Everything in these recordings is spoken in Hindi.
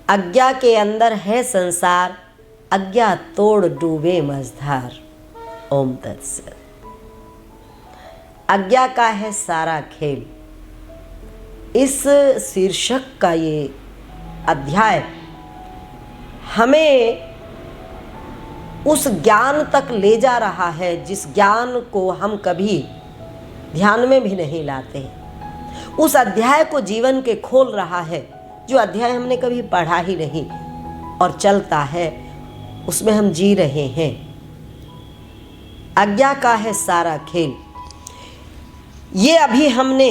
आज्ञा के अंदर है संसार, आज्ञा तोड़ डूबे मझधार। ओम तत्सत। आज्ञा का है सारा खेल। इस शीर्षक का ये अध्याय हमें उस ज्ञान तक ले जा रहा है जिस ज्ञान को हम कभी ध्यान में भी नहीं लाते। उस अध्याय को जीवन के खोल रहा है जो अध्याय हमने कभी पढ़ा ही नहीं और चलता है, उसमें हम जी रहे हैं। आज्ञा का है सारा खेल। ये अभी हमने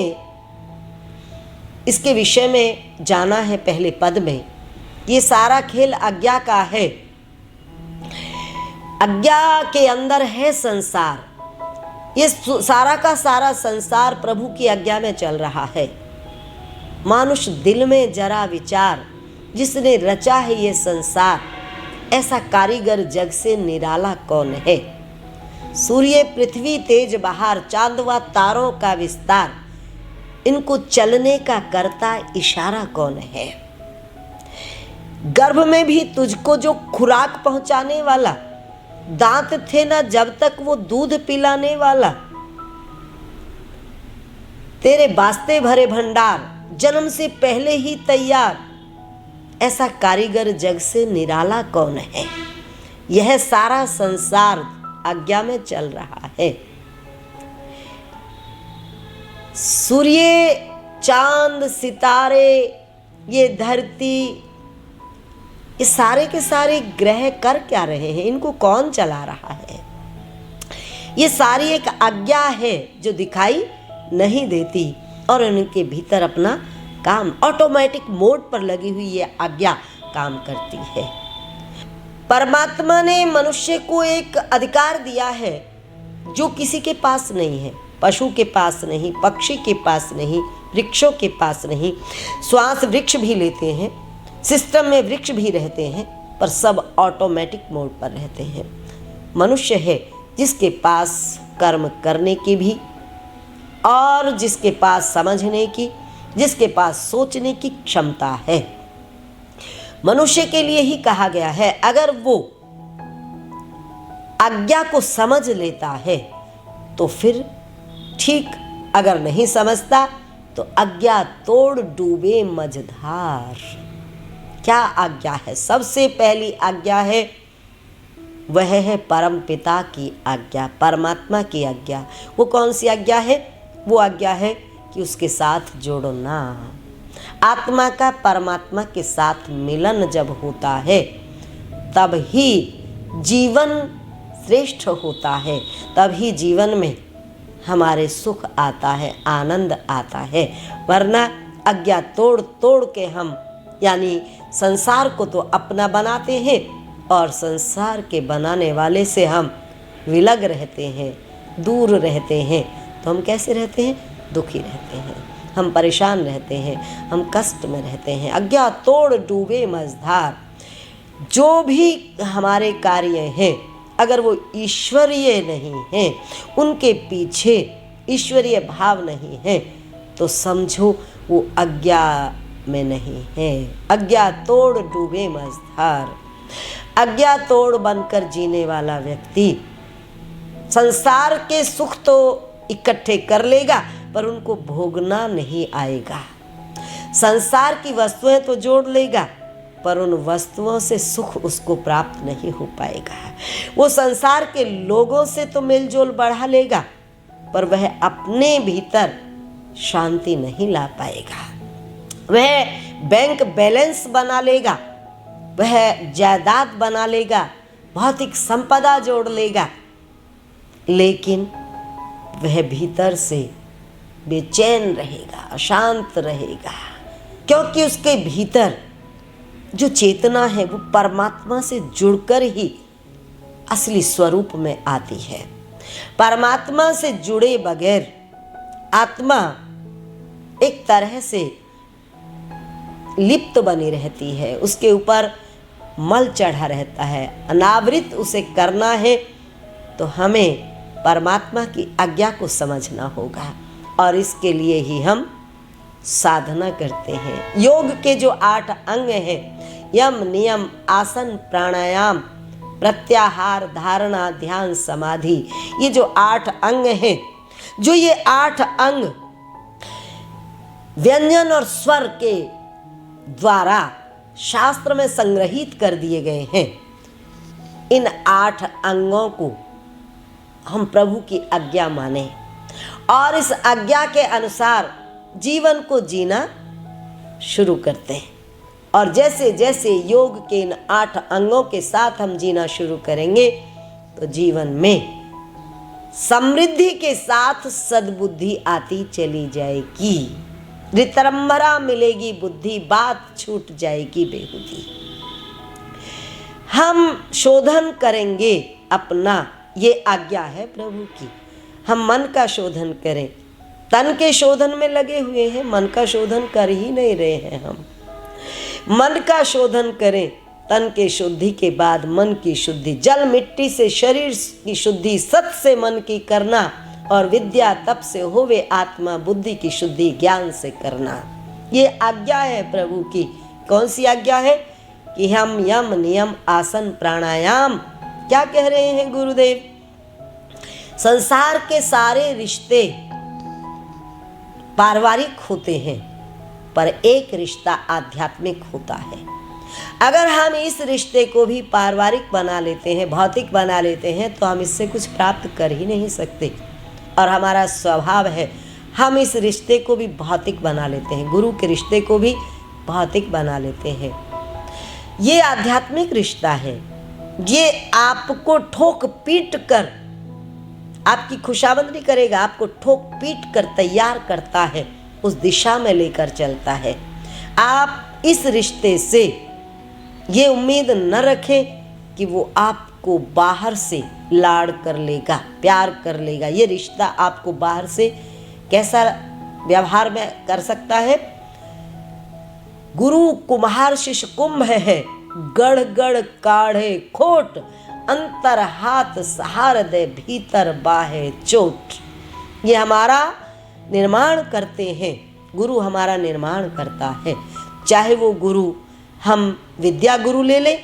इसके विषय में जाना है पहले पद में। ये सारा खेल आज्ञा का है। आज्ञा के अंदर है संसार। ये सारा का सारा संसार प्रभु की आज्ञा में चल रहा है। मानुष दिल में जरा विचार, जिसने रचा है ये संसार, ऐसा कारीगर जग से निराला कौन है। सूर्य पृथ्वी तेज बहार, चांद व तारों का विस्तार, इनको चलने का करता इशारा कौन है। गर्भ में भी तुझको जो खुराक पहुंचाने वाला, दांत थे ना जब तक वो दूध पिलाने वाला, तेरे वास्ते भरे भंडार, जन्म से पहले ही तैयार, ऐसा कारीगर जग से निराला कौन है। यह सारा संसार आज्ञा में चल रहा है। सूर्य, चांद, सितारे, ये धरती, ये सारे के सारे ग्रह कर क्या रहे हैं, इनको कौन चला रहा है। ये सारी एक आज्ञा है जो दिखाई नहीं देती और उनके भीतर अपना काम ऑटोमेटिक मोड पर लगी हुई ये आज्ञा काम करती है। परमात्मा ने मनुष्य को एक अधिकार दिया है जो किसी के पास नहीं है। पशु के पास नहीं, पक्षी के पास नहीं, वृक्षों के पास नहीं। श्वास वृक्ष भी लेते हैं, सिस्टम में वृक्ष भी रहते हैं, पर सब ऑटोमेटिक मोड पर रहते हैं। मनुष्य है जिसके पास कर्म करने की भी और जिसके पास समझने की, जिसके पास सोचने की क्षमता है। मनुष्य के लिए ही कहा गया है, अगर वो आज्ञा को समझ लेता है तो फिर ठीक, अगर नहीं समझता तो आज्ञा तोड़ डूबे मझधार। क्या आज्ञा है? सबसे पहली आज्ञा है वह है परम पिता की आज्ञा, परमात्मा की आज्ञा। वो कौन सी आज्ञा है? वो आज्ञा है कि उसके साथ जोड़ो ना। आत्मा का परमात्मा के साथ मिलन जब होता है तब ही जीवन श्रेष्ठ होता है, तब ही जीवन में हमारे सुख आता है, आनंद आता है। वरना आज्ञा तोड़ तोड़ के हम यानी संसार को तो अपना बनाते हैं और संसार के बनाने वाले से हम विलग रहते हैं, दूर रहते हैं। तो हम कैसे रहते हैं? दुखी रहते हैं, हम परेशान रहते हैं, हम कष्ट में रहते हैं। आज्ञा तोड़ डूबे मझधार। जो भी हमारे कार्य हैं अगर वो ईश्वरीय नहीं हैं, उनके पीछे ईश्वरीय भाव नहीं है, तो समझो वो आज्ञा में नहीं है। आज्ञा तोड़ डूबे मझधार। आज्ञा तोड़ बनकर जीने वाला व्यक्ति संसार के सुख तो इकट्ठे कर लेगा पर उनको भोगना नहीं आएगा। संसार की वस्तुएं तो जोड़ लेगा पर उन वस्तुओं से सुख उसको प्राप्त नहीं हो पाएगा। वो संसार के लोगों से तो मेलजोल बढ़ा लेगा पर वह अपने भीतर शांति नहीं ला पाएगा। वह बैंक बैलेंस बना लेगा, वह जायदाद बना लेगा, भौतिक संपदा जोड़ लेगा, लेकिन वह भीतर से बेचैन रहेगा, अशांत रहेगा, क्योंकि उसके भीतर जो चेतना है वो परमात्मा से जुड़कर ही असली स्वरूप में आती है। परमात्मा से जुड़े बगैर आत्मा एक तरह से लिप्त बनी रहती है, उसके ऊपर मल चढ़ा रहता है। अनावृत उसे करना है तो हमें परमात्मा की आज्ञा को समझना होगा और इसके लिए ही हम साधना करते हैं। योग के जो 8 अंग हैं यम नियम आसन प्राणायाम प्रत्याहार धारणा ध्यान समाधि, ये जो 8 अंग हैं, जो ये 8 अंग व्यंजन और स्वर के द्वारा शास्त्र में संग्रहित कर दिए गए हैं, इन 8 अंगों को हम प्रभु की आज्ञा माने और इस आज्ञा के अनुसार जीवन को जीना शुरू करते हैं। और जैसे जैसे योग के इन 8 अंगों के साथ हम जीना शुरू करेंगे तो जीवन में समृद्धि के साथ सद्बुद्धि आती चली जाएगी, रितरंभरा मिलेगी बुद्धि, बात छूट जाएगी बेहुदी। हम शोधन करेंगे अपना, ये आज्ञा है प्रभु की। हम मन का शोधन करें, तन के शोधन में लगे हुए हैं, मन का शोधन कर ही नहीं रहे हैं। हम मन का शोधन करें, तन के शुद्धि के बाद मन की शुद्धि, जल मिट्टी से शरीर की शुद्धि, सत से मन की करना और विद्या तप से होवे आत्मा बुद्धि की शुद्धि ज्ञान से करना। ये आज्ञा है प्रभु की। कौन सी आज्ञा है? कि हम यम नियम आसन प्राणायाम, क्या कह रहे हैं गुरुदेव? संसार के सारे रिश्ते पारिवारिक होते हैं, पर एक रिश्ता आध्यात्मिक होता है। अगर हम इस रिश्ते को भी पारिवारिक बना लेते हैं, भौतिक बना लेते हैं, तो हम इससे कुछ प्राप्त कर ही नहीं सकते। और हमारा स्वभाव है, हम इस रिश्ते को भी भौतिक बना लेते हैं, गुरु के रिश्ते को भी भौतिक बना लेते हैं। ये आध्यात्मिक रिश्ता है, ये आपको ठोक पीट कर आपकी खुशाबंदी करेगा, आपको ठोक पीट कर तैयार करता है, उस दिशा में लेकर चलता है। आप इस रिश्ते से ये उम्मीद न रखें कि वो आपको बाहर से लाड़ कर लेगा, प्यार कर लेगा। ये रिश्ता आपको बाहर से कैसा व्यवहार में कर सकता है? गुरु कुम्हार शिष्य कुंभ है, गढ़ गढ़ काढ़े खोट, अंतर हाथ सहार दे भीतर बाहे चोट। ये हमारा निर्माण करते हैं, गुरु हमारा निर्माण करता है। चाहे वो गुरु हम विद्या गुरु ले लें,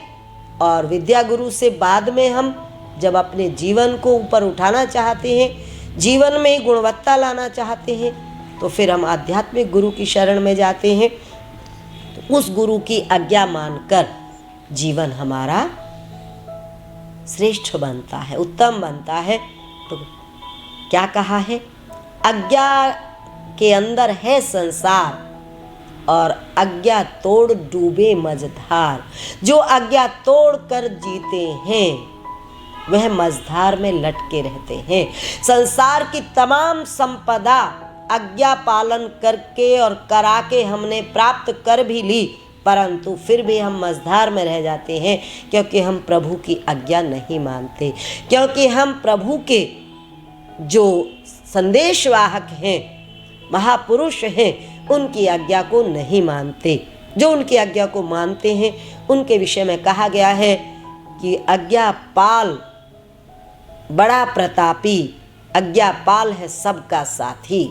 और विद्या गुरु से बाद में हम जब अपने जीवन को ऊपर उठाना चाहते हैं, जीवन में गुणवत्ता लाना चाहते हैं, तो फिर हम आध्यात्मिक गुरु की शरण में जाते हैं। तो उस गुरु की आज्ञा मानकर जीवन हमारा श्रेष्ठ बनता है, उत्तम बनता है। तो क्या कहा है? आज्ञा के अंदर है संसार और आज्ञा तोड़ डूबे मझधार। जो आज्ञा तोड़ कर जीते हैं वह मझधार में लटके रहते हैं। संसार की तमाम संपदा आज्ञा पालन करके और करा के हमने प्राप्त कर भी ली, परंतु फिर भी हम मझधार में रह जाते हैं, क्योंकि हम प्रभु की आज्ञा नहीं मानते, क्योंकि हम प्रभु के जो संदेशवाहक हैं, महापुरुष हैं, उनकी आज्ञा को नहीं मानते। जो उनकी आज्ञा को मानते हैं उनके विषय में कहा गया है कि आज्ञापाल बड़ा प्रतापी, आज्ञापाल है सबका साथी।